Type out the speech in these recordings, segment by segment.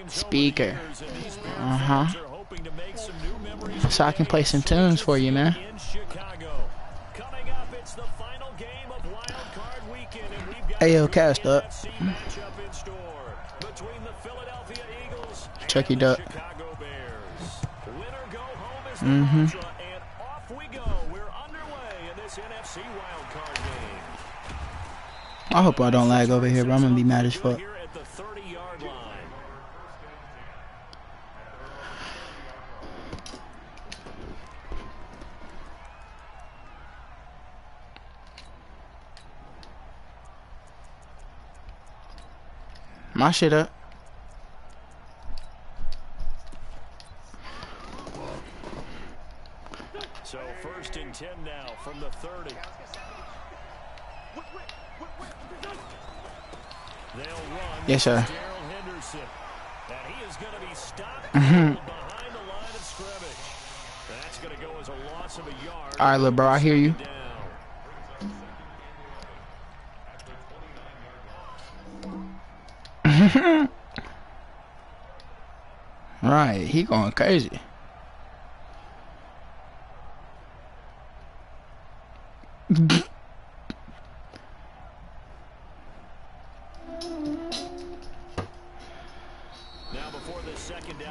Speaker. So I can play some tunes for you, man. Ayo, cast up. Chucky Duck. I hope I don't lag over here, but I'm gonna be mad as fuck. My shit up. So 1st and 10 now from the 30. They'll run. Yes, sir. And he is going to be stopped behind the line of scrimmage. That's going to go as a loss of a yard. All right, little bro, I hear you. Right, he going crazy.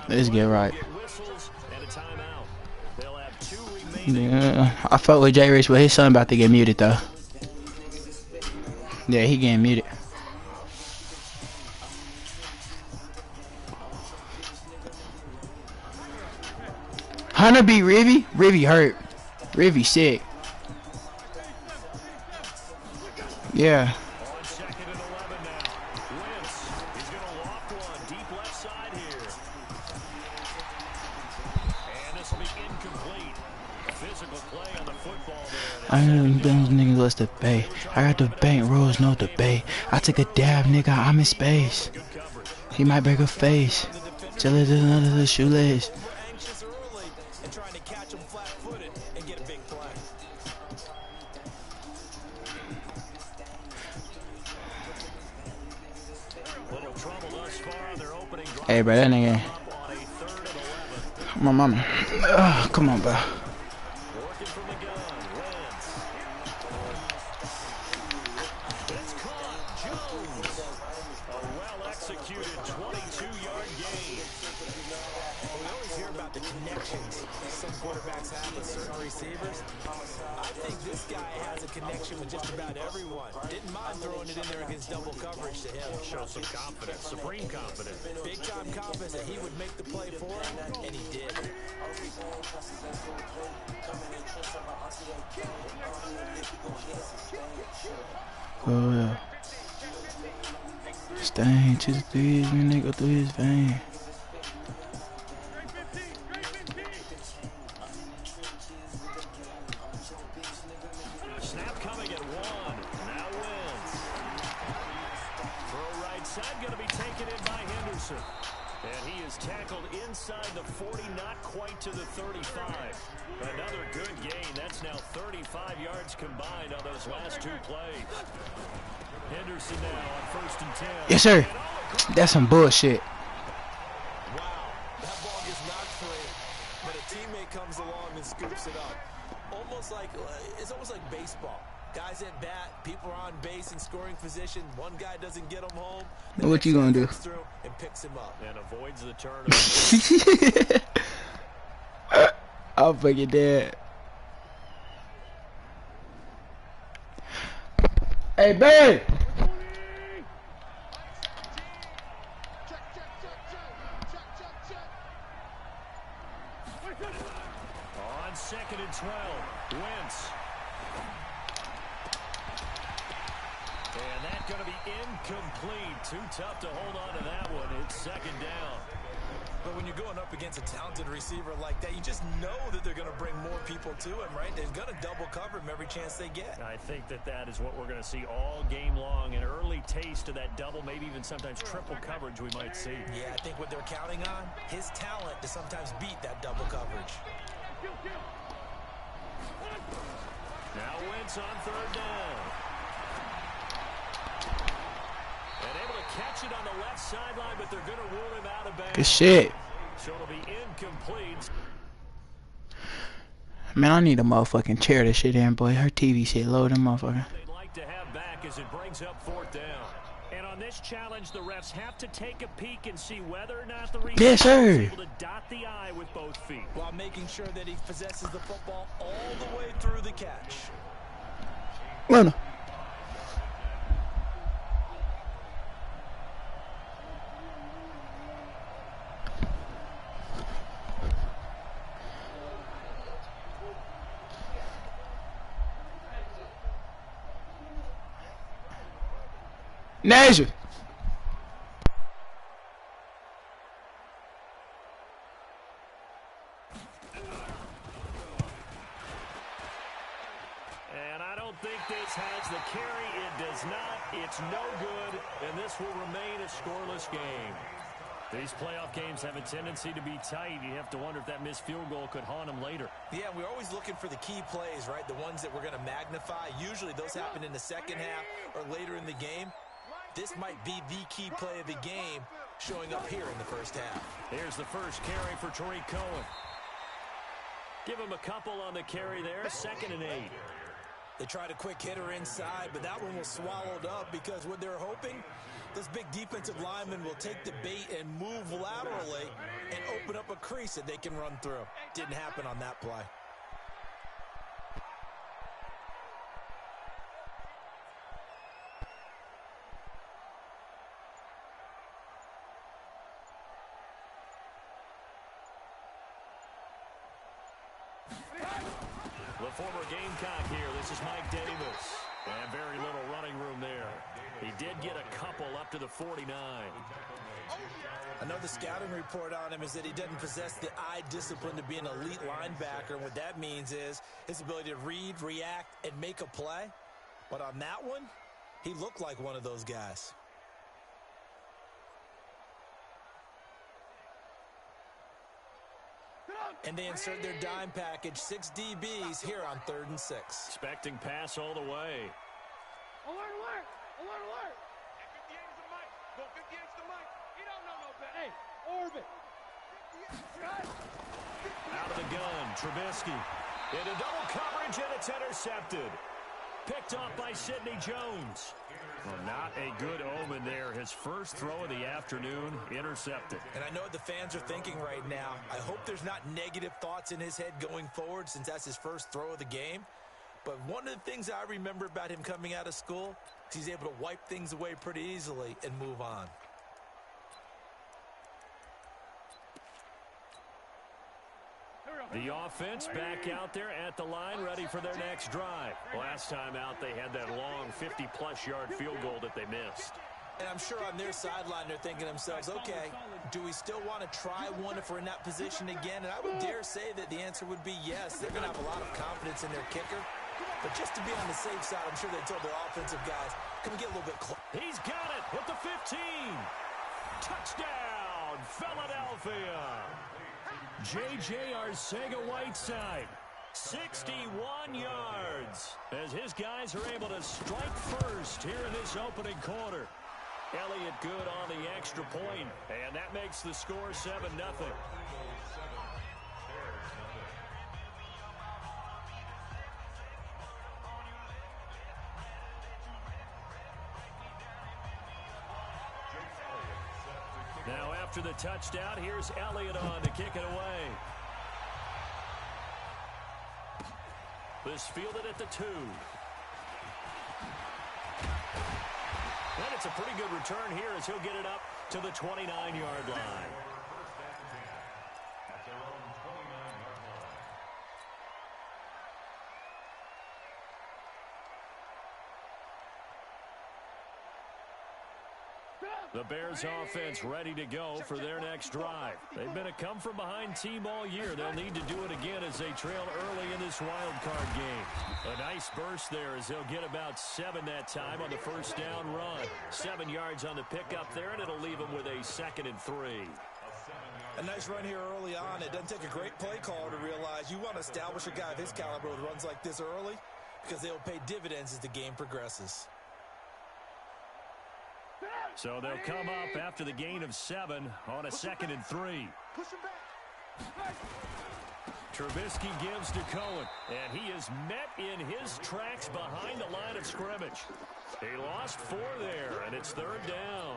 Let's get right. Yeah, I fought with J Rich, but his son about to get muted though. Yeah, he getting muted. Hunter beat Rivy. Rivy hurt. Rivy sick. Yeah. I know you those niggas let's debate. I got the bank rolls, no debate. I took a dab, nigga, I'm in space. He might break a face. Till it is another shoelace. Hey, bro, that nigga. My mama. Come on, bro. Some confidence, supreme confidence. Big time confidence that he would make the play for him, and he did. Oh yeah. Stain to the threes when they go through his vein. Snap coming at one. Now wins. Throw right side going to be taken in by Henderson. And he is tackled inside the 40, not quite to the 35. Another good gain. That's now 35 yards combined on those last two plays. Henderson now on 1st and 10. Yes, sir. That's some bullshit. Wow, that ball gets knocked free, but a teammate comes along and scoops it up. It's almost like baseball. Guys at bat, people are on base in scoring position. One guy doesn't get him home. What you gonna do? And picks him up and avoids the turnover. I'll fucking dead. Hey, babe. On 2nd and 12, Wentz. And that's going to be incomplete. Too tough to hold on to that one. It's 2nd down. But when you're going up against a talented receiver like that, you just know that they're going to bring more people to him, right? They're going to double cover him every chance they get. I think that is what we're going to see all game long. An early taste of that double, maybe even sometimes triple coverage we might see. Yeah, I think what they're counting on, his talent to sometimes beat that double coverage. Now Wentz on 3rd down. And able to catch it on the left sideline, but they're going to rule him out of bounds. Good shit. So it'll be incomplete. Man, I need a motherfucking chair to shit in, boy. Her TV shit low, them motherfucker. They'd like to have back as it brings up fourth down. And on this challenge, the refs have to take a peek and see whether or not the yes, sir. is able to dot the I with both feet. While making sure that he possesses the football all the way through the catch. Luna. Najee. And I don't think this has the carry. It does not. It's no good. And this will remain a scoreless game. These playoff games have a tendency to be tight. You have to wonder if that missed field goal could haunt them later. Yeah, we're always looking for the key plays, right? The ones that we're going to magnify. Usually those happen in the second half or later in the game. This might be the key play of the game showing up here in the first half. Here's the first carry for Tariq Cohen. Give him a couple on the carry there. 2nd and 8. They tried a quick hitter inside, but that one was swallowed up because what they're hoping, those big defensive linemen will take the bait and move laterally and open up a crease that they can run through. Didn't happen on that play. The former Gamecock here. This is Mike Davis. And very little running room there. He did get a couple up to the 49. I know the scouting report on him is that he doesn't possess the eye discipline to be an elite linebacker. And what that means is his ability to read, react, and make a play. But on that one, he looked like one of those guys. And they insert their dime package, 6 DBs here on 3rd and 6. Expecting pass all the way. Alert, alert! Alert, alert! Hey, 58 is the mic. Go 58 is the mic. He don't know no better. Hey, orbit. Out of the gun, Trubisky. Into double coverage, and it's intercepted. Picked off by Sidney Jones. Well, not a good omen there. His first throw of the afternoon, intercepted. And I know what the fans are thinking right now. I hope there's not negative thoughts in his head going forward since that's his first throw of the game. But one of the things I remember about him coming out of school is he's able to wipe things away pretty easily and move on. The offense back out there at the line, ready for their next drive. Last time out, they had that long 50-plus yard field goal that they missed. And I'm sure on their sideline, they're thinking to themselves, okay, do we still want to try one if we're in that position again? And I would dare say that the answer would be yes. They're going to have a lot of confidence in their kicker. But just to be on the safe side, I'm sure they told their offensive guys, can we get a little bit close? He's got it at the 15. Touchdown, Philadelphia. J.J. Arcega-Whiteside, 61 yards, as his guys are able to strike first here in this opening quarter. Elliott good on the extra point, and that makes the score 7-0. Now after the touchdown, here's Elliott on to kick it away. This fielded at the 2. And it's a pretty good return here as he'll get it up to the 29-yard line. The Bears offense ready to go for their next drive. They've been a come-from-behind team all year. They'll need to do it again as they trail early in this wild card game. A nice burst there as they'll get about 7 that time on the first down run. 7 yards on the pickup there, and it'll leave them with a 2nd and 3. A nice run here early on. It doesn't take a great play caller to realize you want to establish a guy of his caliber with runs like this early because they'll pay dividends as the game progresses. So they'll come up after the gain of 7 on a 2nd and 3. Trubisky gives to Cohen, and he is met in his tracks behind the line of scrimmage. He lost 4 there, and it's 3rd down.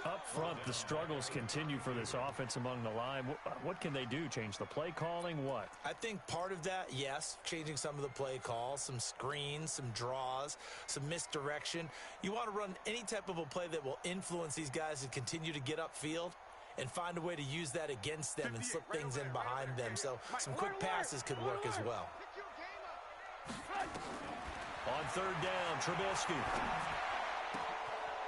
Up front, the struggles continue for this offense among the line. What can they do? Change the play calling? What? I think part of that, yes, changing some of the play calls, some screens, some draws, some misdirection. You want to run any type of a play that will influence these guys to continue to get upfield and find a way to use that against them and slip things in behind them. So some quick passes could work as well. On 3rd down, Trubisky.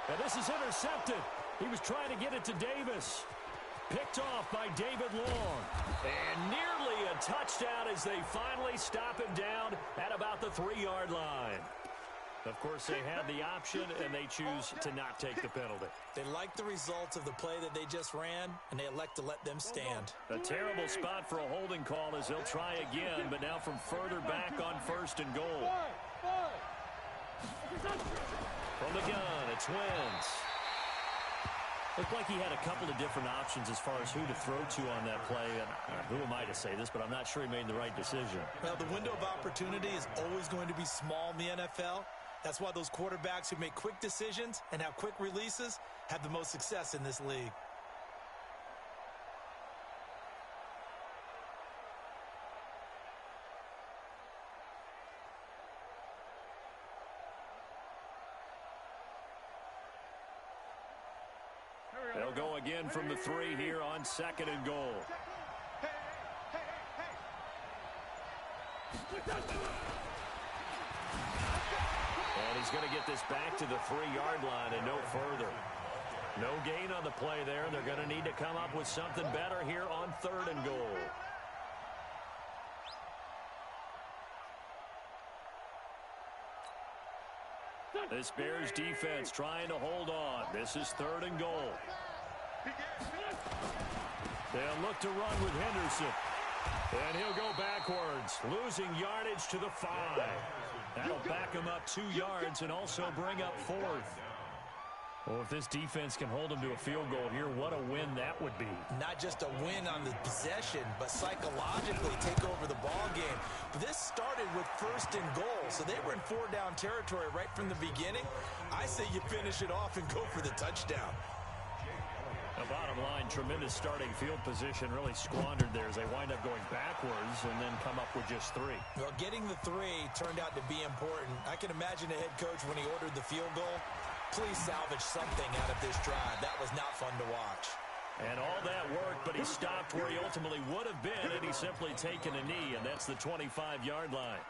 And this is intercepted. He was trying to get it to Davis. Picked off by David Long. And nearly a touchdown as they finally stop him down at about the 3-yard line. Of course, they had the option, and they choose to not take the penalty. They like the results of the play that they just ran, and they elect to let them stand. A terrible spot for a holding call as they'll try again, but now from further back on 1st and goal. From the gun, it's Wentz. Looked like he had a couple of different options as far as who to throw to on that play. And who am I to say this, but I'm not sure he made the right decision. Well, the window of opportunity is always going to be small in the NFL. That's why those quarterbacks who make quick decisions and have quick releases have the most success in this league. They'll go again from the 3 here on 2nd and goal. And he's going to get this back to the 3-yard line and no further. No gain on the play there. They're going to need to come up with something better here on 3rd and goal. This Bears defense trying to hold on. This is 3rd and goal. They'll look to run with Henderson. And he'll go backwards, losing yardage to the 5. That'll back him up 2 yards and also bring up 4th. Well, if this defense can hold him to a field goal here, what a win that would be. Not just a win on the possession, but psychologically take over the ball game. But this started with 1st and goal, so they were in 4-down territory right from the beginning. I say you finish it off and go for the touchdown. The bottom line, tremendous starting field position, really squandered there as they wind up going backwards and then come up with just 3. Well, getting the 3 turned out to be important. I can imagine the head coach when he ordered the field goal. Please salvage something out of this drive. That was not fun to watch. And all that worked, but he stopped where he ultimately would have been had he simply taken a knee, and that's the 25-yard line.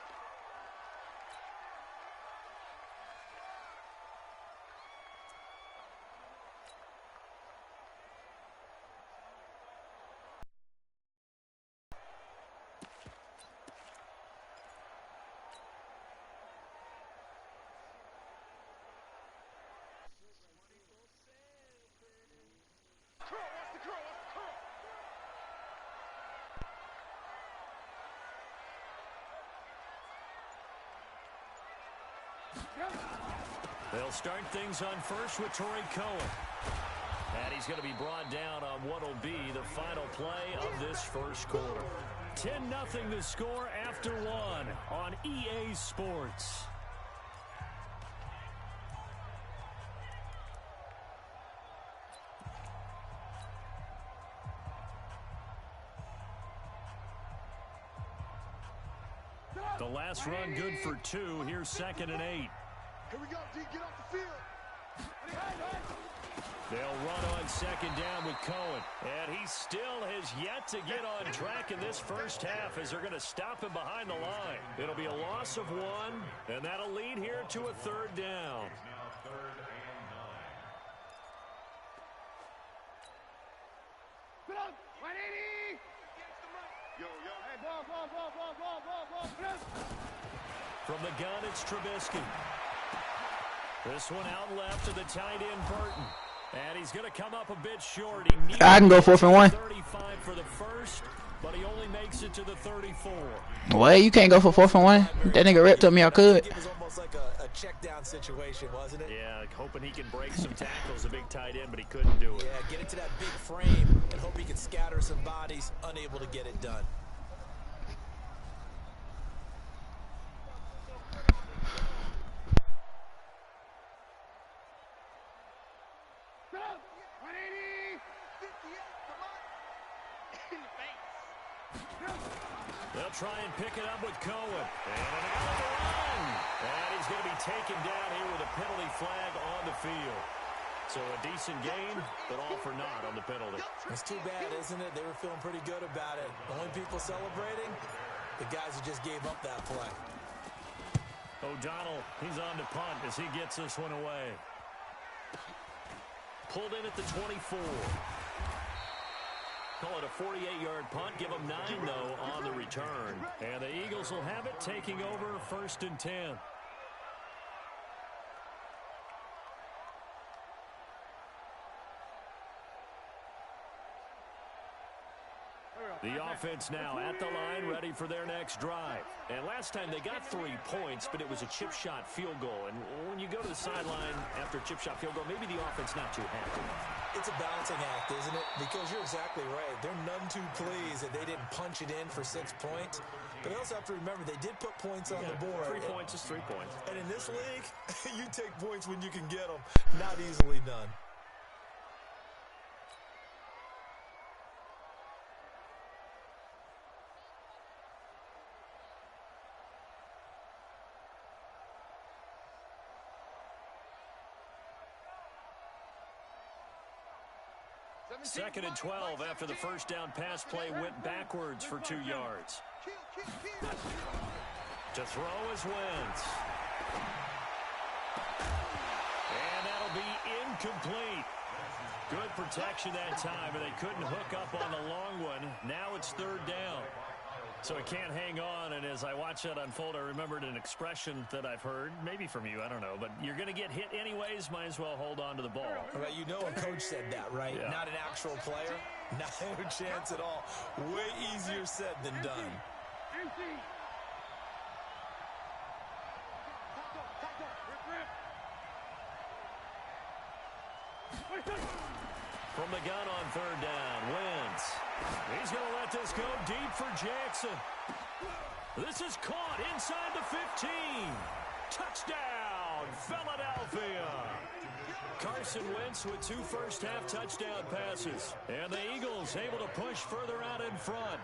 They'll start things on first with Torrey Cohen. And he's going to be brought down on what will be the final play of this first quarter. 10-0 the score after 1 on EA Sports. The last run good for 2. Here's 2nd and 8. Here we go, D, get off the field. They'll run on 2nd down with Cohen. And he still has yet to get on track in this first half as they're going to stop him behind the line. It'll be a loss of 1, and that'll lead here to a 3rd down. Put up, 180. Yo, hey, ball. From the gun, it's Trubisky. This one out left to the tight end, Burton. And he's going to come up a bit short. I can go 4th and 1. 35 for the first, but he only makes it to the 34. Well, you can't go for 4th and 1. That nigga ripped up me. I could. It was almost like a check down situation, wasn't it? Yeah, hoping he can break some tackles, a big tight end, but he couldn't do it. Yeah, get into that big frame and hope he can scatter some bodies, unable to get it done. They'll try and pick it up with Cohen. And an out of the run. And he's going to be taken down here with a penalty flag on the field. So a decent game, but all for naught on the penalty. It's too bad, isn't it? They were feeling pretty good about it. The only people celebrating, the guys who just gave up that play. O'Donnell, he's on to punt as he gets this one away. Pulled in at the 24. Call it a 48-yard punt. Give them 9, though, on the return. And the Eagles will have it, taking over 1st and 10. The offense now at the line, ready for their next drive. And last time they got 3 points, but it was a chip shot field goal. And when you go to the sideline after a chip shot field goal, maybe the offense not too happy. It's a balancing act, isn't it? Because you're exactly right. They're none too pleased that they didn't punch it in for 6 points. But they also have to remember they did put points on the board. 3 points is 3 points. And in this league, you take points when you can get them. Not easily done. Second and 12 after the first down pass play went backwards for 2 yards. To throw is Wentz. And that'll be incomplete. Good protection that time, and they couldn't hook up on the long one. Now it's 3rd down. So it can't hang on, and as I watch that unfold, I remembered an expression that I've heard, maybe from you, I don't know, but you're going to get hit anyways, might as well hold on to the ball. Right, you know a coach said that, right? Yeah. Not an actual player. Not a chance at all. Way easier said than done. From the gun on 3rd down, Wentz. He's going to let this go deep for Jackson. This is caught inside the 15. Touchdown, Philadelphia. Carson Wentz with 2 first-half touchdown passes. And the Eagles able to push further out in front.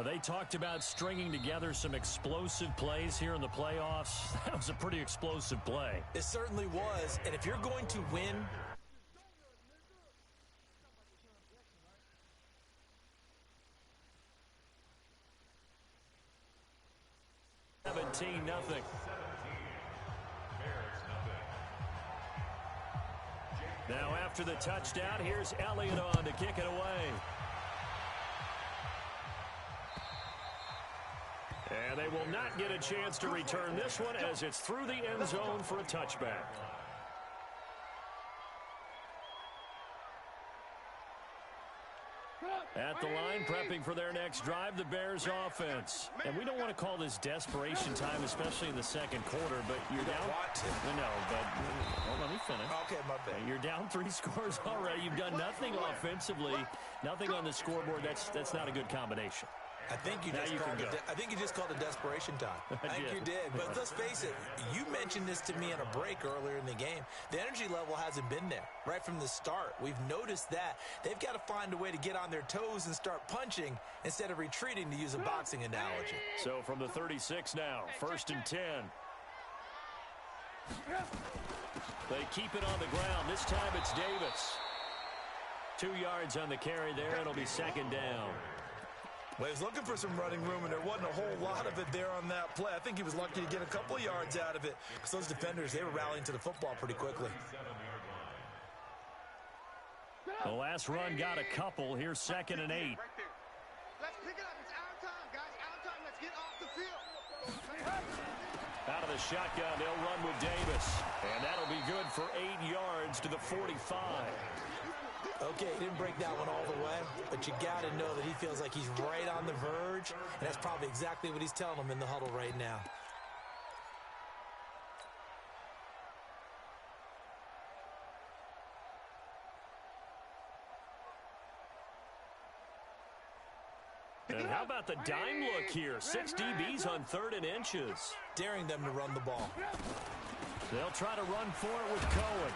They talked about stringing together some explosive plays here in the playoffs. That was a pretty explosive play. It certainly was. And if you're going to win, 17-0. Now after the touchdown, here's Elliott on to kick it away. And they will not get a chance to return this one as it's through the end zone for a touchback. At the line, prepping for their next drive, the Bears offense. And we don't want to call this desperation time, especially in the second quarter, but you're down. No, but well, let me finish. Okay, my bad. You're down 3 scores already. You've done nothing offensively, nothing on the scoreboard. That's not a good combination. I think you just called it desperation time. I think you did. But let's face it, you mentioned this to me on a break earlier in the game. The energy level hasn't been there right from the start. We've noticed that. They've got to find a way to get on their toes and start punching instead of retreating, to use a boxing analogy. So from the 36 now, 1st and 10. They keep it on the ground. This time it's Davis. 2 yards on the carry there. It'll be 2nd down. Well, he was looking for some running room, and there wasn't a whole lot of it there on that play. I think he was lucky to get a couple of yards out of it, because those defenders, they were rallying to the football pretty quickly. The last run got a couple. Here's 2nd and 8. Let's pick it up. It's our time, guys. Our time. Let's get off the field. Out of the shotgun, they'll run with Davis. And that'll be good for 8 yards to the 45. Okay, he didn't break that one all the way, but you got to know that he feels like he's right on the verge, and that's probably exactly what he's telling them in the huddle right now. And how about the dime look here? 6 DBs on 3rd and inches. Daring them to run the ball. They'll try to run for it with Cohen.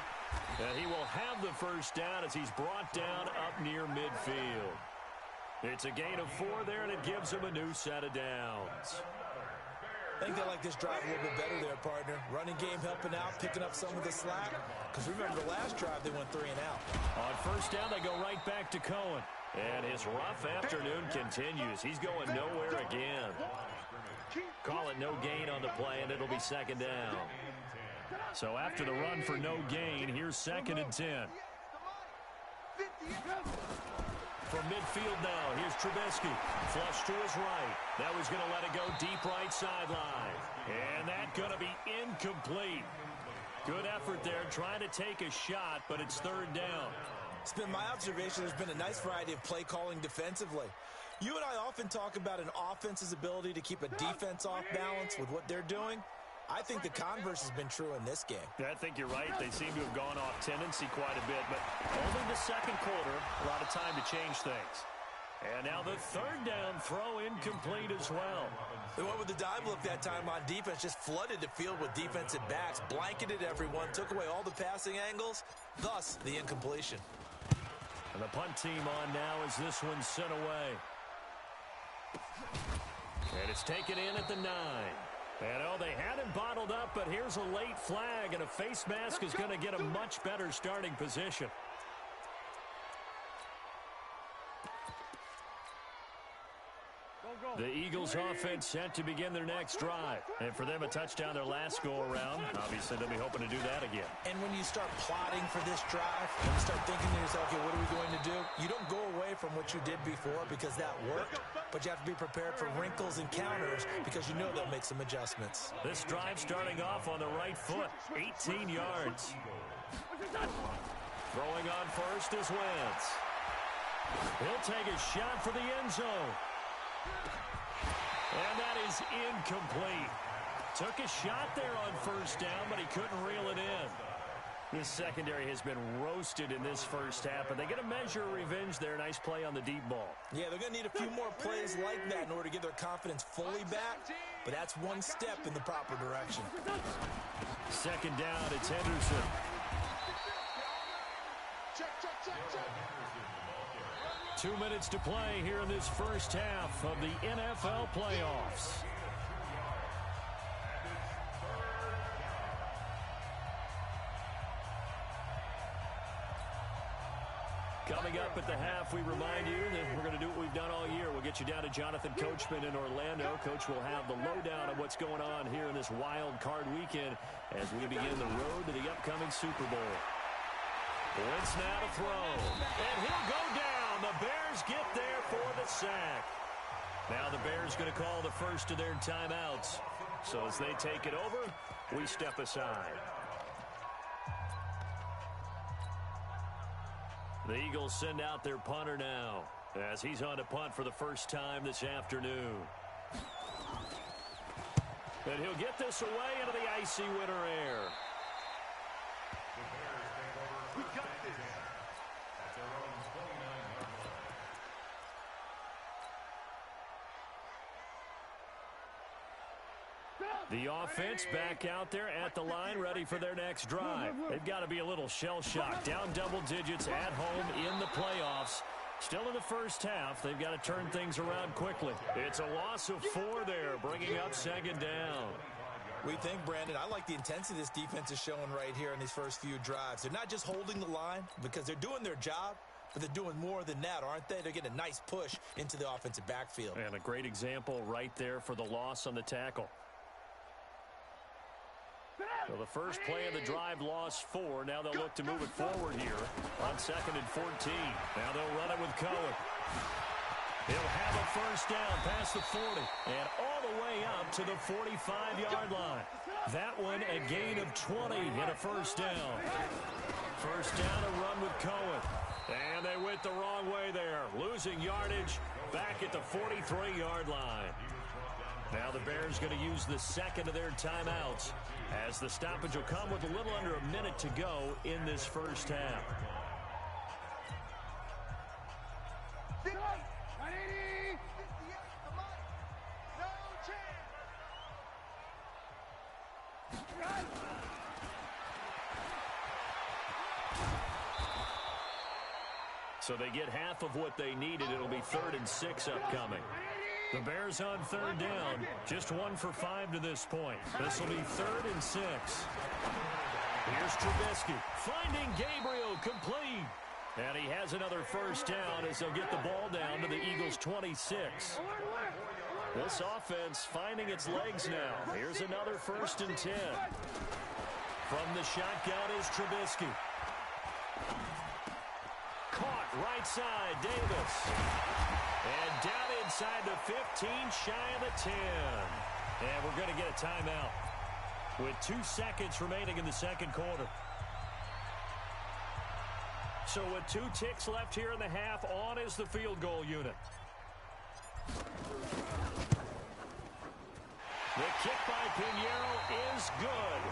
And he will have the first down as he's brought down up near midfield. It's a gain of 4 there, and it gives him a new set of downs. I think they like this drive a little bit better there, partner. Running game helping out, picking up some of the slack. Because remember, the last drive they went 3 and out. On first down, they go right back to Cohen. And his rough afternoon continues. He's going nowhere again. Call it no gain on the play, and it'll be 2nd down. So after the run for no gain, here's 2nd and 10. From midfield now, here's Trubisky. Flush to his right. That was going to let it go deep right sideline. And that's going to be incomplete. Good effort there, trying to take a shot, but it's 3rd down. It's been my observation there's been a nice variety of play calling defensively. You and I often talk about an offense's ability to keep a defense off balance with what they're doing. I think the converse has been true in this game. I think you're right. They seem to have gone off tendency quite a bit, but only the 2nd quarter, a lot of time to change things. And now the 3rd down throw incomplete as well. They went with the dime look that time on defense, just flooded the field with defensive backs, blanketed everyone, took away all the passing angles, thus the incompletion. And the punt team on now as this one's sent away. And it's taken in at the 9. And, oh, they had him bottled up, but here's a late flag, and a face mask is going to get a much better starting position. The Eagles offense set to begin their next drive. And for them, a touchdown their last go-around. Obviously, they'll be hoping to do that again. And when you start plotting for this drive, and you start thinking to yourself, okay, what are we going to do? You don't go away from what you did before because that worked, but you have to be prepared for wrinkles and counters because you know they'll make some adjustments. This drive starting off on the right foot, 18 yards. Throwing on first is Wentz. He'll take a shot for the end zone. And that is incomplete. Took a shot there on first down, but he couldn't reel it in. This secondary has been roasted in this first half, but they get a measure of revenge there. Nice play on the deep ball. Yeah, they're going to need a few more plays like that in order to get their confidence fully back, but that's one step in the proper direction. 2nd down, it's Henderson. Check. 2 minutes to play here in this first half of the NFL playoffs. Coming up at the half, we remind you that we're going to do what we've done all year. We'll get you down to Jonathan Coachman in Orlando. Coach will have the lowdown of what's going on here in this wild card weekend as we begin the road to the upcoming Super Bowl. Wentz now to throw, and he'll go down. The Bears get there for the sack. Now the Bears going to call the first of their timeouts. So as they take it over, we step aside. The Eagles send out their punter now as he's on to punt for the first time this afternoon. And he'll get this away into the icy winter air. The offense back out there at the line, ready for their next drive. They've got to be a little shell-shocked. Down double digits at home in the playoffs. Still in the first half. They've got to turn things around quickly. It's a loss of 4 there, bringing up 2nd down. We think, Brandon, I like the intensity this defense is showing right here in these first few drives. They're not just holding the line because they're doing their job, but they're doing more than that, aren't they? They're getting a nice push into the offensive backfield. And a great example right there for the loss on the tackle. So the first play of the drive lost 4. Now they'll look to move it forward here on 2nd and 14. Now they'll run it with Cohen. He'll have a first down past the 40 and all the way up to the 45-yard line. That one a gain of 20 and a first down. First down, a run with Cohen. And they went the wrong way there, losing yardage back at the 43-yard line. Now the Bears going to use the second of their timeouts as the stoppage will come with a little under a minute to go in this first half. So they get half of what they needed. It'll be 3rd and 6 upcoming. The Bears on 3rd down. Just 1 for 5 to this point. This will be 3rd and 6. Here's Trubisky finding Gabriel complete. And he has another first down as they'll get the ball down to the Eagles' 26. This offense finding its legs now. Here's another 1st and 10. From the shotgun is Trubisky. Caught right side, Davis. And down inside the 15, shy of the 10. And we're going to get a timeout with 2 seconds remaining in the second quarter. So with 2 ticks left here in the half, on is the field goal unit. The kick by Pinheiro is good.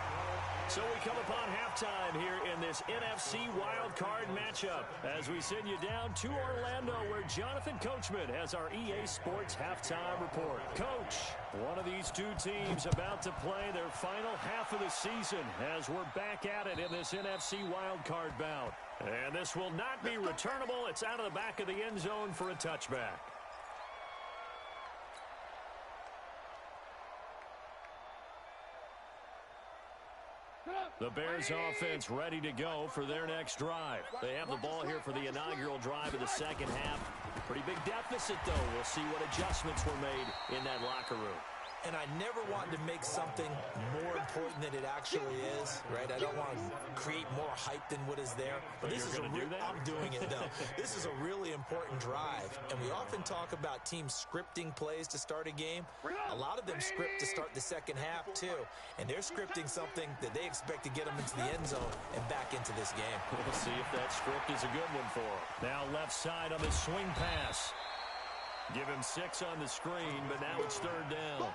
So we come upon halftime here in this NFC wildcard matchup as we send you down to Orlando where Jonathan Coachman has our EA Sports halftime report. Coach, one of these 2 teams about to play their final half of the season as we're back at it in this NFC wildcard bout. And this will not be returnable. It's out of the back of the end zone for a touchback. The Bears offense ready to go for their next drive. They have the ball here for the inaugural drive of the second half. Pretty big deficit, though. We'll see what adjustments were made in that locker room. And I never want to make something more important than it actually is, right? I don't want to create more hype than what is there. But this is I'm doing it, though. This is a really important drive. And we often talk about teams scripting plays to start a game. A lot of them script to start the second half, too. And they're scripting something that they expect to get them into the end zone and back into this game. We'll see if that script is a good one for them. Now left side on the swing pass. Give him 6 on the screen, but now it's 3rd down.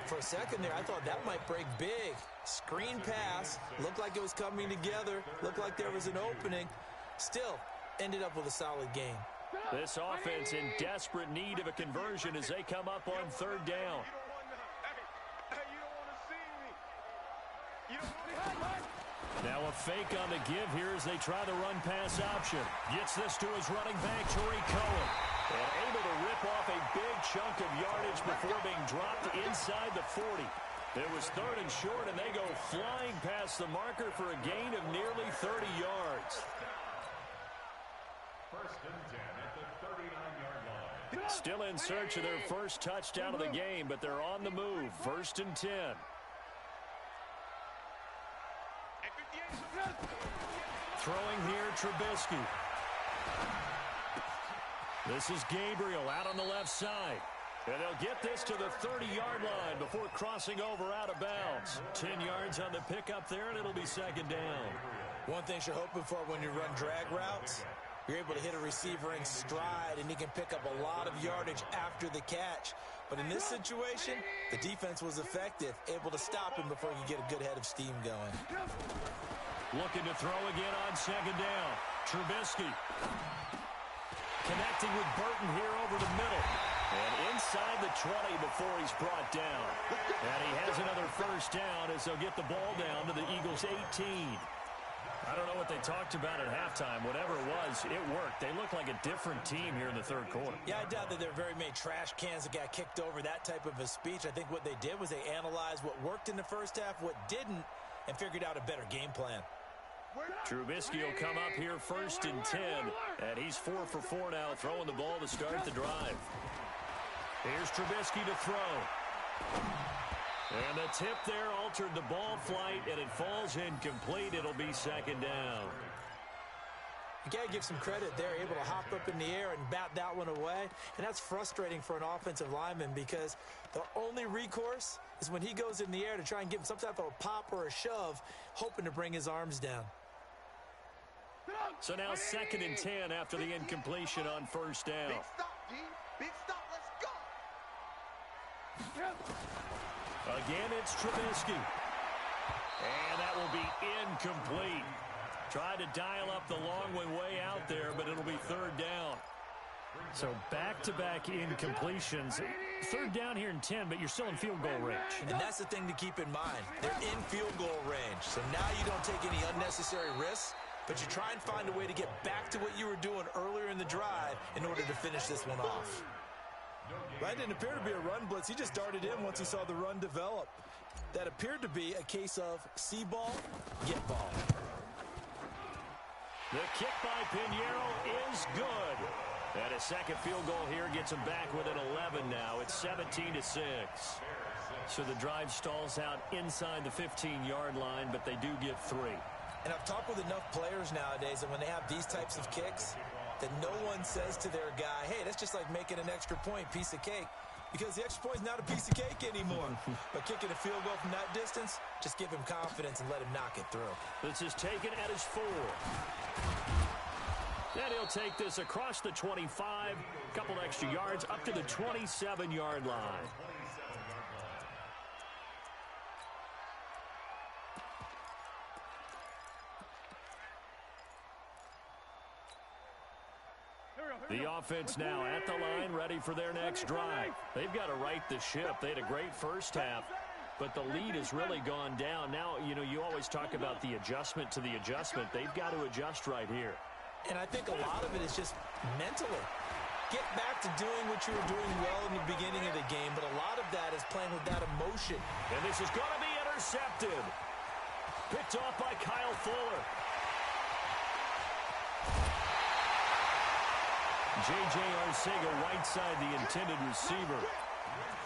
For a second there, I thought that might break big. Screen pass. Looked like it was coming together. Looked like there was an opening. Still, ended up with a solid game. This offense in desperate need of a conversion as they come up on 3rd down. Now a fake on the give here as they try the run pass option. Gets this to his running back, Tariq Cohen. And able to rip off a big chunk of yardage before being dropped inside the 40. It was 3rd and short, and they go flying past the marker for a gain of nearly 30 yards. 1st and 10 at the 39-yard line. Still in search of their first touchdown of the game, but they're on the move. 1st and 10. Throwing here, Trubisky. This is Gabriel out on the left side. And they'll get this to the 30-yard line before crossing over out of bounds. 10 yards on the pickup there, and it'll be 2nd down. One thing you're hoping for when you run drag routes, you're able to hit a receiver in stride, and he can pick up a lot of yardage after the catch. But in this situation, the defense was effective, able to stop him before he could get a good head of steam going. Looking to throw again on 2nd down. Trubisky. Connecting with Burton here over the middle. And inside the 20 before he's brought down. And he has another first down as they'll get the ball down to the Eagles' 18. I don't know what they talked about at halftime. Whatever it was, it worked. They look like a different team here in the 3rd quarter. Yeah, I doubt that there are very many trash cans that got kicked over, that type of a speech. I think what they did was they analyzed what worked in the first half, what didn't, and figured out a better game plan. Trubisky will come up here 1st and 10, and he's 4 for 4 now, throwing the ball to start the drive. Here's Trubisky to throw. And the tip there altered the ball flight, and it falls incomplete. It'll be 2nd down. You got to give some credit. They're able to hop up in the air and bat that one away, and that's frustrating for an offensive lineman because the only recourse is when he goes in the air to try and give him some type of a pop or a shove, hoping to bring his arms down. So now 2nd and 10 after the incompletion on 1st down. Big stop, G. Big stop. Let's go. Again, it's Trubisky. And that will be incomplete. Tried to dial up the long way out there, but it'll be 3rd down. So back-to-back incompletions. 3rd down here in 10, but you're still in field goal range. And that's the thing to keep in mind. They're in field goal range. So now you don't take any unnecessary risks, but you try and find a way to get back to what you were doing earlier during the drive in order to finish this one off. That didn't appear to be a run blitz. He just darted in once he saw the run develop. That appeared to be a case of see ball, get ball. The kick by Pinheiro is good. And a second field goal here gets him back within 11 now. It's 17-6. So the drive stalls out inside the 15-yard line, but they do get 3. And I've talked with enough players nowadays that when they have these types of kicks, that no one says to their guy, hey, that's just like making an extra point, piece of cake. Because the extra point is not a piece of cake anymore. But kicking a field goal from that distance, just give him confidence and let him knock it through. This is taken at his 4. And he'll take this across the 25, couple extra yards up to the 27-yard line. The offense now at the line, ready for their next drive. They've got to right the ship. They had a great first half, but the lead has really gone down. Now, you always talk about the adjustment to the adjustment. They've got to adjust right here. And I think a lot of it is just mentally. Get back to doing what you were doing well in the beginning of the game, but a lot of that is playing with that emotion. And this is going to be intercepted. Picked off by Kyle Fuller. J.J. Arcega-Whiteside, the intended receiver.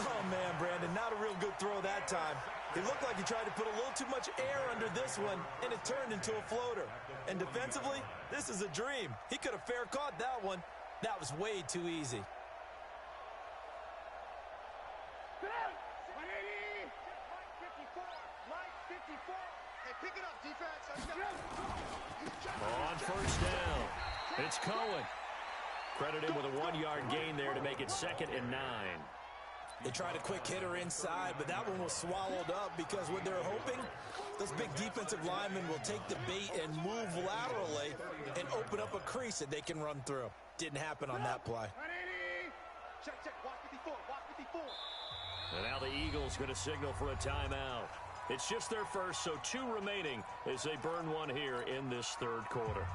Oh, man, Brandon, not a real good throw that time. It looked like he tried to put a little too much air under this one, and it turned into a floater. And defensively, this is a dream. He could have fair caught that one. That was way too easy. On first down, it's Cohen. Credited with a 1-yard gain there to make it 2nd and 9. They tried a quick hitter inside, but that one was swallowed up because what they're hoping, those big defensive linemen will take the bait and move laterally and open up a crease that they can run through. Didn't happen on that play. And now the Eagles going to signal for a timeout. It's just their first, so 2 remaining as they burn one here in this third quarter.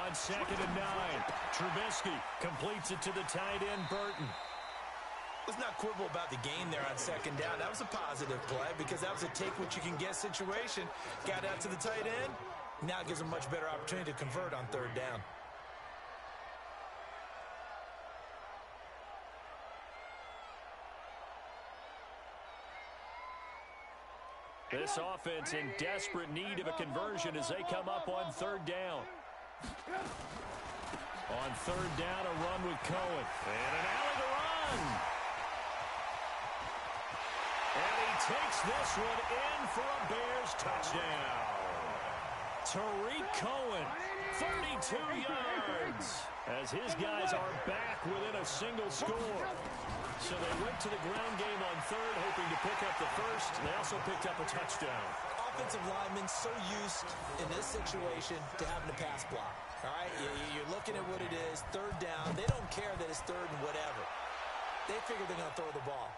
On 2nd and 9, Trubisky completes it to the tight end, Burton. Let's not quibble about the gain there on 2nd down. That was a positive play because that was a take-what-you-can-get situation. Got out to the tight end. Now it gives them a much better opportunity to convert on 3rd down. This offense in desperate need of a conversion as they come up on 3rd down. On 3rd down, a run with Cohen. And an alley to run. And he takes this one in for a Bears touchdown. Tariq Cohen, 32 yards, as his guys are back within a single score. So they went to the ground game on 3rd, hoping to pick up the first. They also picked up a touchdown. Offensive linemen so used in this situation to having a pass block. All right, you're looking at what it is, 3rd down. They don't care that it's 3rd and whatever. They figure they're going to throw the ball.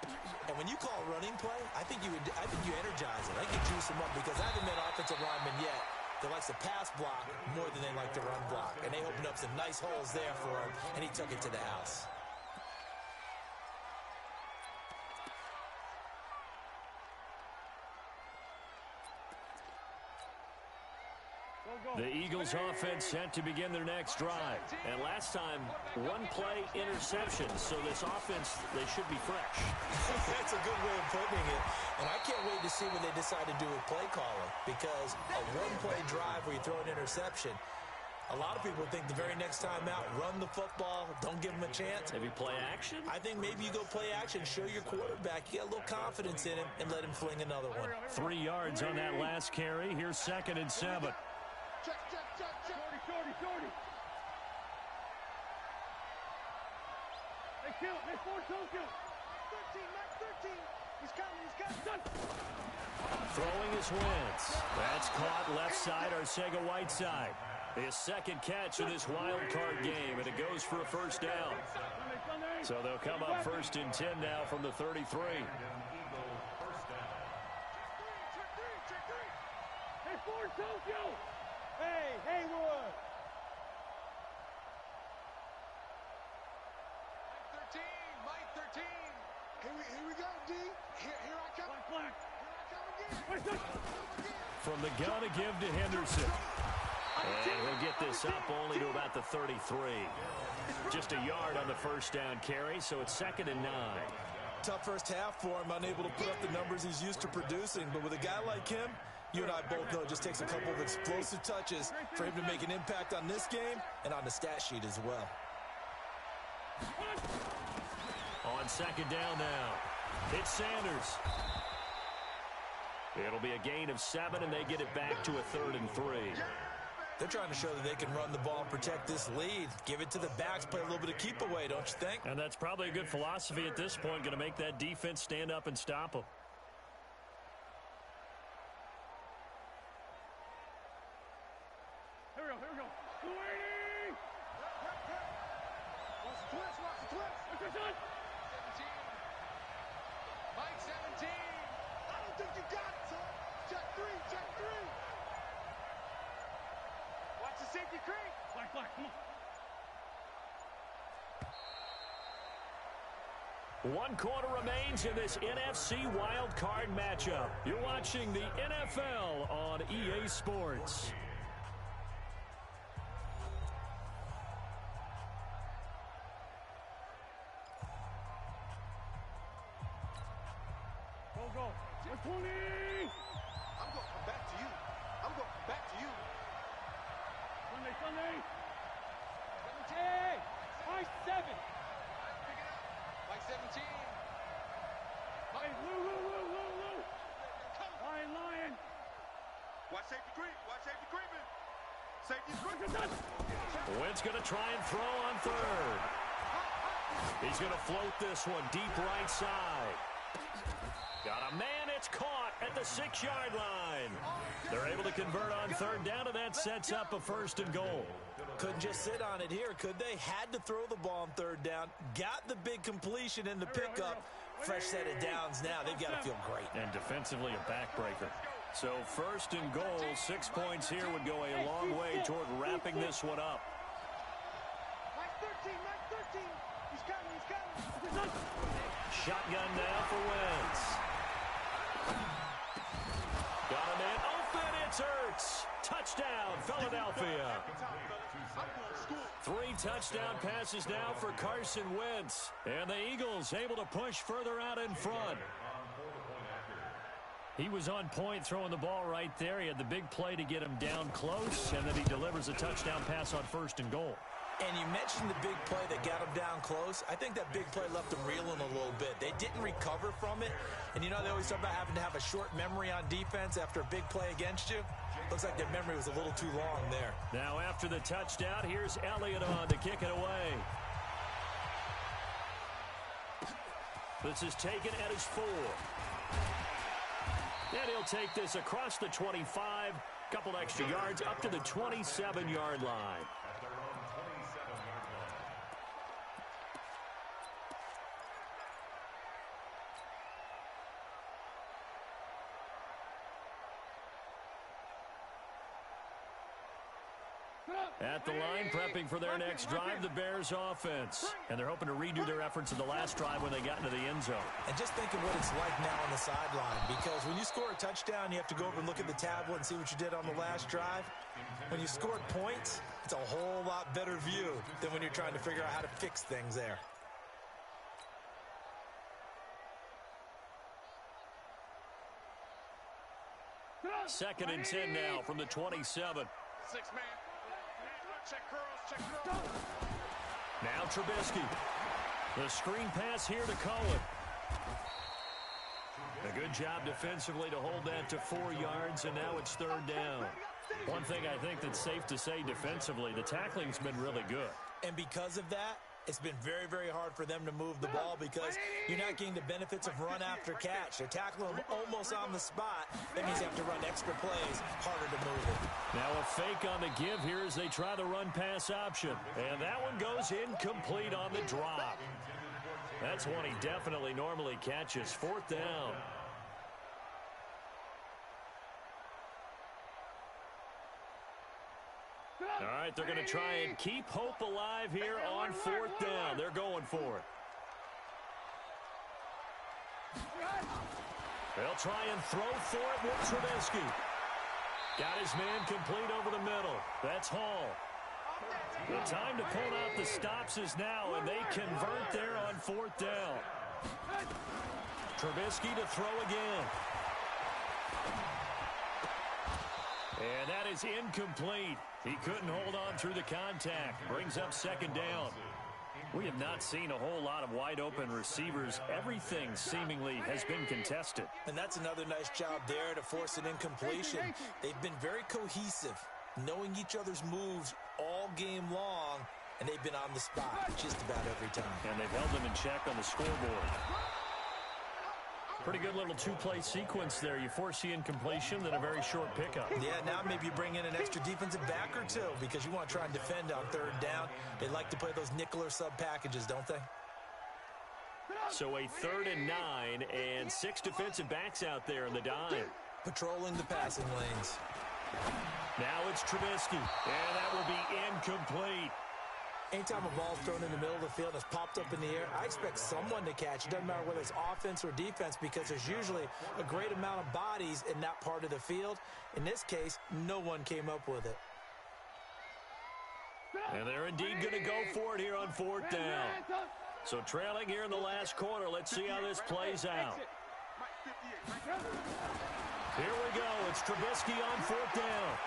And when you call a running play, I think you energize it. I think you juice them up because I haven't met offensive linemen yet that likes to pass block more than they like to run block. And they opened up some nice holes there for him, and he took it to the house. The Eagles offense set to begin their next drive. And last time, 1-play interception. So this offense, they should be fresh. That's a good way of putting it. And I can't wait to see what they decide to do with play calling. Because a 1-play drive where you throw an interception, a lot of people think the very next time out, run the football, don't give them a chance. Maybe play action? I think maybe you go play action, show your quarterback, you get a little confidence in him, and let him fling another one. 3 yards on that last carry. Here's 2nd and 7. Check. Shorty. Hey, kill. Hey, 4-2, kill. 13, Max 13. He's coming. Throwing his Wentz. That's caught left side, Arcega-Whiteside. His second catch in this wild card game, and it goes for a first down. So they'll come up 1st and 10 now from the 33. Hey, Ford Tokyo! Hey, Haywood! 13, Mike 13. Here we go, D. Here I come. Black. Here I come again. From the gun to give to Henderson. And he'll get this up only to about the 33. Just a yard on the first down carry, so it's 2nd and 9. Tough first half for him, unable to put up the numbers he's used to producing. But with a guy like him, you and I both know it just takes a couple of explosive touches for him to make an impact on this game and on the stat sheet as well. On 2nd down now, it's Sanders. It'll be a gain of 7, and they get it back to a 3rd and 3. They're trying to show that they can run the ball and protect this lead. Give it to the backs, play a little bit of keep away, don't you think? And that's probably a good philosophy at this point, going to make that defense stand up and stop them. Here we go. 280! Watch the twist. What's this on? 17. Mike 17. I don't think you got it, son. Check 3. Watch the safety creep. Black, come on. 1 quarter remains in this NFC Wild Card matchup. You're watching the NFL on EA Sports. Go. 20! I'm going to come back to you. Sunday! 17! High 7! Mike 17. Hey, Lou! Lion! Watch safety creeping. Safety's creeping. Wentz going to try and throw on 3rd. He's going to float this one deep right side. Got a man, it's caught at the 6-yard line. They're able to convert on 3rd down, and that sets up a 1st and goal. Couldn't just sit on it here, could they? Had to throw the ball on 3rd down. Got the big completion in the pickup. Fresh set of downs now. They've got to feel great. And defensively, a backbreaker. So 1st and goal, 6 points here would go a long way toward wrapping this one up. Mike 13. He's coming. Shotgun now for Wentz. Got him in. Open, it's Ertz. Touchdown, Philadelphia. 3 touchdown passes now for Carson Wentz. And the Eagles able to push further out in front. He was on point throwing the ball right there. He had the big play to get him down close, and then he delivers a touchdown pass on 1st and goal. And you mentioned the big play that got him down close. I think that big play left them reeling a little bit. They didn't recover from it. And you know, they always talk about having to have a short memory on defense after a big play against you. Looks like their memory was a little too long there. Now after the touchdown, here's Elliott on to kick it away. This is taken at his 4. And he'll take this across the 25, couple extra yards up to the 27-yard line. At the line, prepping for their next drive, the Bears offense. And they're hoping to redo their efforts in the last drive when they got into the end zone. And just think of what it's like now on the sideline, because when you score a touchdown, you have to go over and look at the tablet and see what you did on the last drive. When you scored points, it's a whole lot better view than when you're trying to figure out how to fix things there. Second and 10 now from the 27. 6-man. Check curls. Now Trubisky. The screen pass here to Cohen. A good job defensively to hold that to 4 yards, and now it's 3rd down. One thing I think that's safe to say defensively, the tackling's been really good. And because of that, It's been very, very hard for them to move the ball because you're not getting the benefits of run after catch. They're tackling them almost on the spot. That means you have to run extra plays, harder to move it. Now a fake on the give here as they try the run-pass option. And that one goes incomplete on the drop. That's one he definitely normally catches. 4th down. All right, they're going to try and keep hope alive here on 4th down. They're going for it. They'll try and throw for it with Trubisky. Got his man complete over the middle. That's Hall. The time to pull out the stops is now, and they convert there on 4th down. Trubisky to throw again. And that is incomplete. He couldn't hold on through the contact. Brings up 2nd down. We have not seen a whole lot of wide-open receivers. Everything seemingly has been contested. And that's another nice job there to force an incompletion. They've been very cohesive, knowing each other's moves all game long, and they've been on the spot just about every time. And they've held them in check on the scoreboard. Pretty good little two-play sequence there. You force the incompletion, then a very short pickup. Yeah, now maybe you bring in an extra defensive back or two because you want to try and defend on 3rd down. They like to play those nickel or sub packages, don't they? So a 3rd and 9 and 6 defensive backs out there in the dime. Patrolling the passing lanes. Now it's Trubisky, and that will be incomplete. Anytime a ball's thrown in the middle of the field and it's popped up in the air, I expect someone to catch. It doesn't matter whether it's offense or defense because there's usually a great amount of bodies in that part of the field. In this case, no one came up with it. And they're indeed going to go for it here on 4th down. So trailing here in the last quarter. Let's see how this plays out. Here we go. It's Trubisky on 4th down.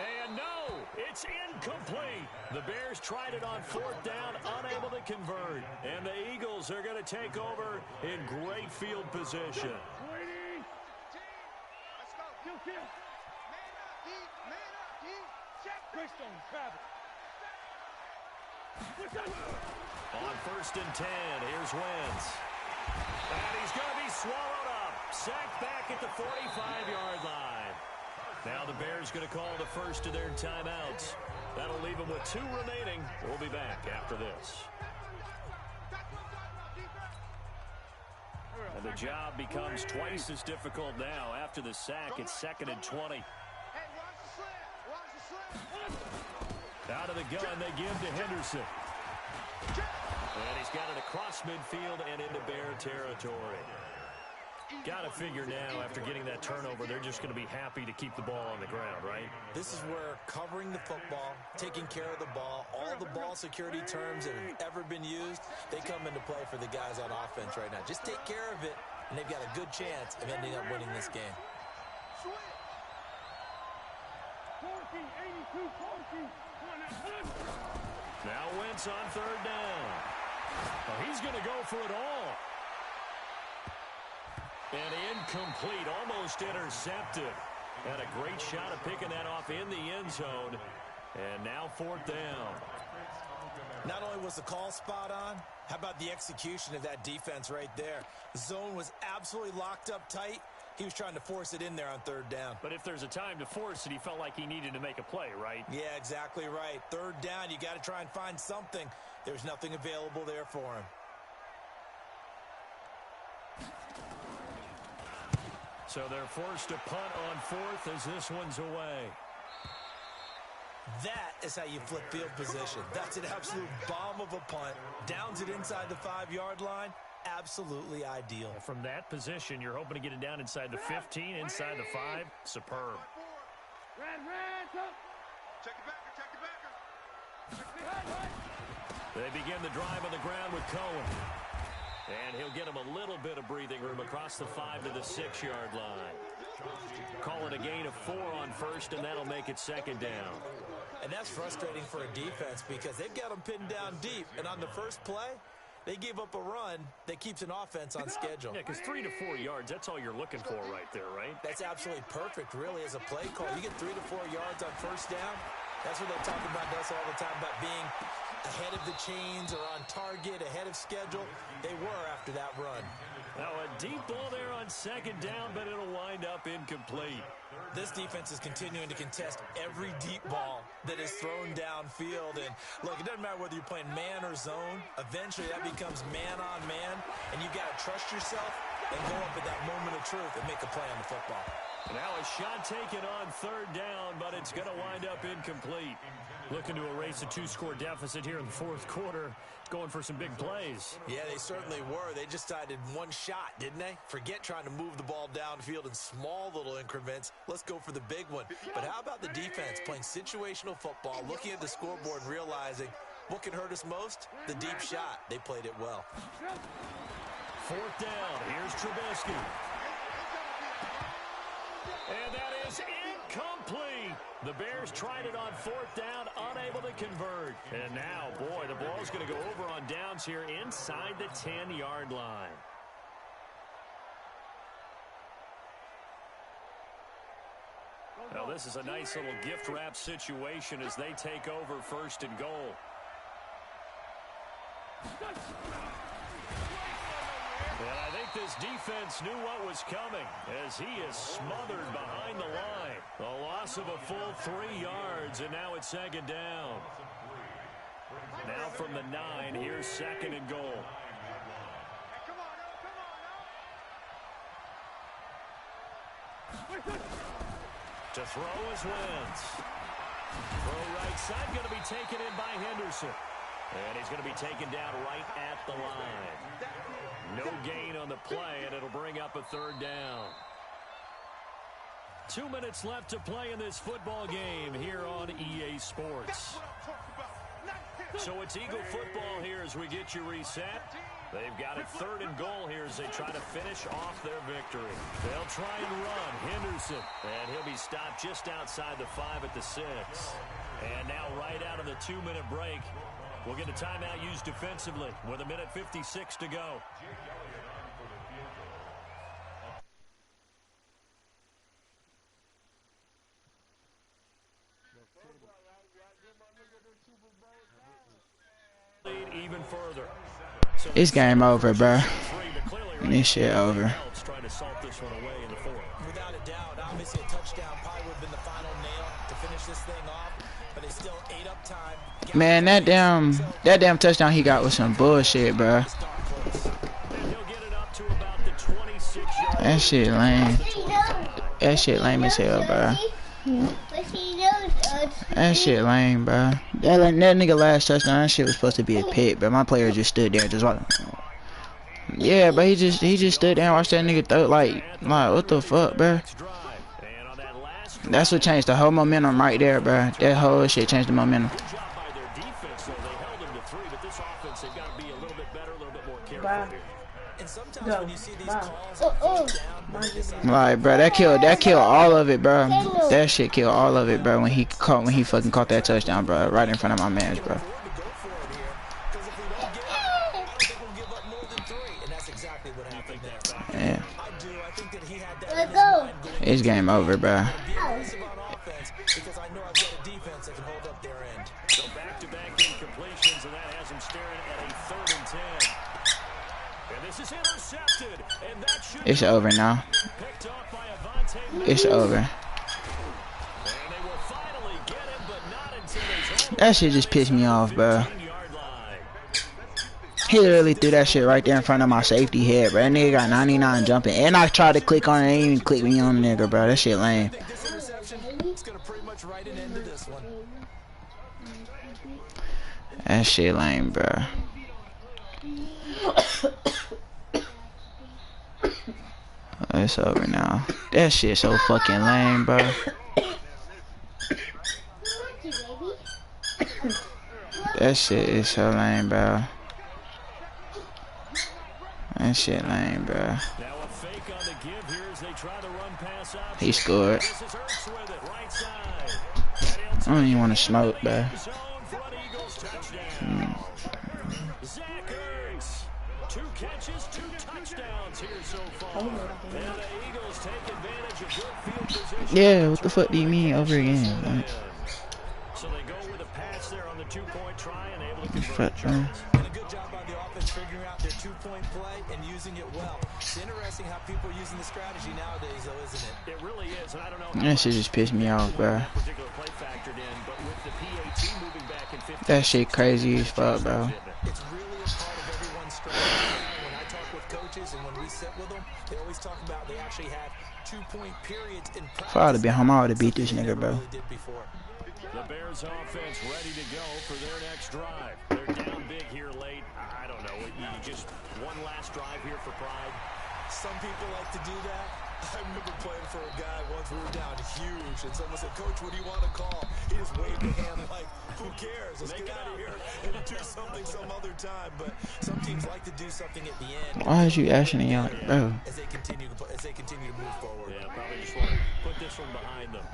And no, it's incomplete. The Bears tried it on 4th down, unable to convert. And the Eagles are going to take over in great field position. On 1st and 10, here's Wentz. And he's going to be swallowed up. Sacked back at the 45-yard line. Now the Bears going to call the first of their timeouts. That'll leave them with 2 remaining. We'll be back after this. And the job becomes twice as difficult now. After the sack, it's 2nd and 20. Out of the gun, they give to Henderson. And he's got it across midfield and into Bear territory. Got to figure now, after getting that turnover, they're just going to be happy to keep the ball on the ground, right? This is where covering the football, taking care of the ball, all the ball security terms that have ever been used, they come into play for the guys on offense right now. Just take care of it, and they've got a good chance of ending up winning this game. Now Wentz on 3rd down. Oh, he's going to go for it all. And incomplete, almost intercepted. Had a great shot at picking that off in the end zone. And now 4th down. Not only was the call spot on, how about the execution of that defense right there? The zone was absolutely locked up tight. He was trying to force it in there on 3rd down. But if there's a time to force it, he felt like he needed to make a play, right? Yeah, exactly right. 3rd down, you got to try and find something. There's nothing available there for him. So they're forced to punt on 4th as this one's away. That is how you flip field position. That's an absolute bomb of a punt. Downs it inside the 5-yard line. Absolutely ideal. From that position, you're hoping to get it down inside the 15, inside the 5. Superb. Check it backer. They begin the drive on the ground with Cohen. And he'll get him a little bit of breathing room across the 5 to the 6-yard line. Call it a gain of 4 on 1st, and that'll make it 2nd down. And that's frustrating for a defense because they've got them pinned down deep. And on the first play, they gave up a run that keeps an offense on schedule. Yeah, because 3 to 4 yards, that's all you're looking for right there, right? That's absolutely perfect, really, as a play call. You get 3 to 4 yards on 1st down, That's what they talk about us all the time, about being ahead of the chains or on target, ahead of schedule. They were after that run. Now a deep ball there on second down, but it'll wind up incomplete. This defense is continuing to contest every deep ball that is thrown downfield. And look, it doesn't matter whether you're playing man or zone. Eventually that becomes man on man, and you got to trust yourself and go up at that moment of truth and make a play on the football. Now a shot taken on third down, but it's going to wind up incomplete. Looking to erase a 2-score deficit here in the fourth quarter, going for some big plays. Yeah, they certainly were. They just decided one shot, didn't they? Forget trying to move the ball downfield in small little increments. Let's go for the big one. But how about the defense playing situational football, looking at the scoreboard and realizing what can hurt us most? The deep shot. They played it well. Fourth down. Here's Trubisky. And that is incomplete. The Bears tried it on fourth down, unable to convert. And now, boy, the ball's going to go over on downs here inside the 10-yard line. Now, this is a nice little gift wrap situation as they take over first and goal. And I think this defense knew what was coming as he is smothered behind the line. A loss of a full 3 yards, and now it's second down. Now from the 9, here's second and goal. To throw is Wentz. Throw right side, going to be taken in by Henderson. And he's going to be taken down right at the line. No gain on the play, and it'll bring up a third down. 2 minutes left to play in this football game here on EA Sports. So it's Eagle football here as we get you reset. They've got it third and goal here as they try to finish off their victory. They'll try and run. Henderson, and he'll be stopped just outside the 5 at the 6. And now right out of the 2-minute break, we'll get a timeout used defensively with 1:56 to go. Even further. It's game over, bro. This shit over. Trying to salt this one away in the fourth. Without a doubt, obviously a touchdown probably would have been the final nail to finish this thing off, but they still ate up time. Man, that damn touchdown he got was some bullshit, bro. That shit lame. That shit lame as hell, bro. That shit lame, bro. That nigga last touchdown, that shit was supposed to be a pick, but my player just stood there just watching. Yeah, but he just stood there and watched that nigga throw like what the fuck, bro? That's what changed the whole momentum right there, bro. That whole shit changed the momentum. Like, bro, that killed all of it, bro. That shit killed all of it, bro. When he fucking caught that touchdown, bro, right in front of my man's, bro. Yeah. It's game over, bro. It's over now. It's over. That shit just pissed me off, bro. He literally threw that shit right there in front of my safety head, bro. That nigga got 99 jumping. And I tried to click on it, and even click me on the nigga, bro. That shit lame. That shit lame, bro. It's over now. That shit so fucking lame, bro. That shit is so lame, bro. That shit lame, bro. He scored. I don't even want to smoke, bro. Yeah, what the fuck do you mean over again? Like, So they go with a pass there on the two-point try and able to convert Fuck, it, man. Charles. And a good job by the offense figuring out their two-point play and using it well. It's interesting how people are using the strategy nowadays, though, isn't it? It really is, and I don't know That shit just pissed me off, bro. that particular play factored in, but with the PAT moving back in 15, That shit crazy as fuck, bro. It's really a part of everyone's strategy. When I talk with coaches and when we sit with them, they always talk about they actually have two-point periods in practice. If I would have been home, I would have beat this nigga, bro. The Bears offense ready to go for their next drive. They're down big here late. I don't know. You just one last drive here for pride. Some people like to do that. I remember playing for a guy once. We were down huge, and someone said, "Coach, what do you want to call?" He just waved a hand like, "Who cares? Let's get out of here and do something some other time." But some teams like to do something at the end. Why is you ashing me out, bro? As they continue to move forward. Yeah, probably just want to put this one behind them.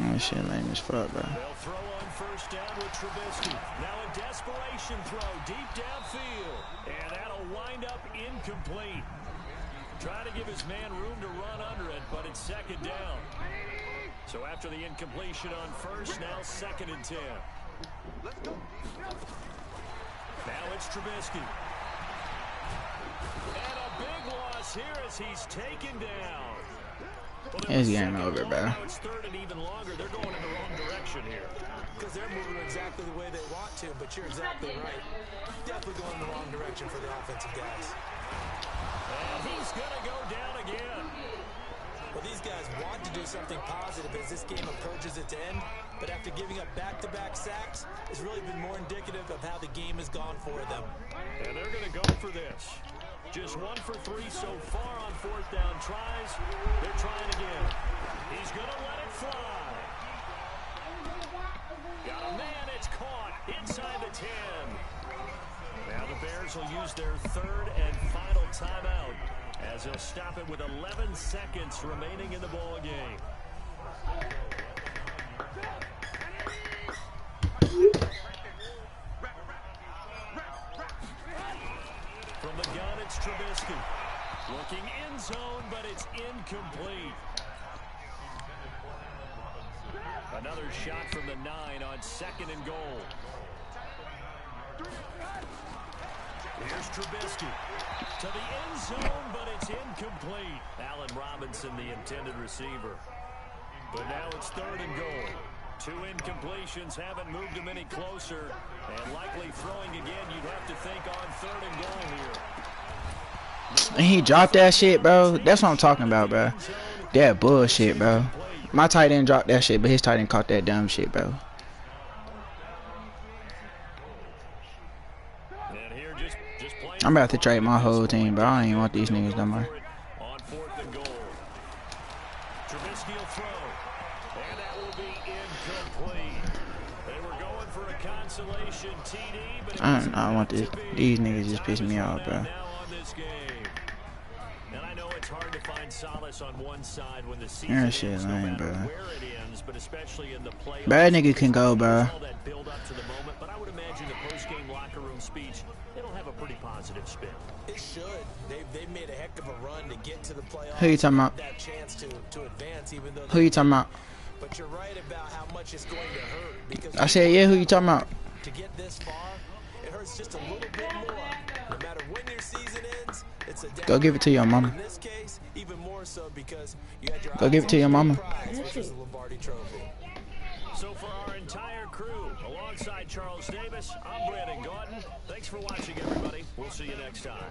Oh, shit lame as fuck, bro. They'll throw on first down with Trubisky. Now a desperation throw deep downfield. And that'll wind up incomplete. Trying to give his man room to run under it, but it's second down. So after the incompletion on first, now 2nd and 10. Now it's Trubisky. And a big loss here as he's taken down. It's game over, bro. Now it's 3rd and even longer. They're going in the wrong direction here. Because they're moving exactly the way they want to, but you're exactly right. Definitely going in the wrong direction for the offensive guys. And he's going to go down again. Well, these guys want to do something positive as this game approaches its end, but after giving up back-to-back sacks, it's really been more indicative of how the game has gone for them. And they're going to go for this. Just 1 for 3 so far on 4th down tries. They're trying again. He's going to let it fly. Got a man, it's caught inside the 10. Now the Bears will use their 3rd and final timeout as they'll stop it with 11 seconds remaining in the ball game. From the gun, it's Trubisky. Looking in zone, but it's incomplete. Another shot from the 9 on 2nd and goal. Here's Trubisky to the end zone, but it's incomplete. Allen Robinson, the intended receiver. But now it's 3rd and goal. 2 incompletions haven't moved him any closer. And likely throwing again, you'd have to think on 3rd and goal here. And he dropped that shit, bro. That's what I'm talking about, bro. That bullshit, bro. My tight end dropped that shit, but his tight end caught that dumb shit, bro. I'm about to trade my whole team, bro. I don't even want these niggas no more. On 4th and goal. Trubisky will throw. And that will be incomplete. They were going for a consolation TD, but I don't want this. These niggas just pissing me off, bro. now on this game. And I know it's hard to find solace on one side when the season That shit ends, no lame, matter bro. where it ends, but especially in the playoffs. Bad nigga can go, bro. All that build up to the moment, but I would imagine the post-game locker room speech, it'll have a pretty positive spin. It should. They've made a heck of a run to get to the playoffs. Who you talking about? That chance to advance, even though. Who you talking about? But you're right about how much it's going to hurt. Because I said, yeah, who you talking about? to get this far, it hurts just a little bit more. No matter when your season ends, it's a Go give it to your mama. In this case, even more so because you had your Go give it to your mama. prize, which is the Lombardi Trophy. So for our entire crew, alongside Charles Davis, I'm Brandon Gauton. Thanks for watching, everybody. We'll see you next time.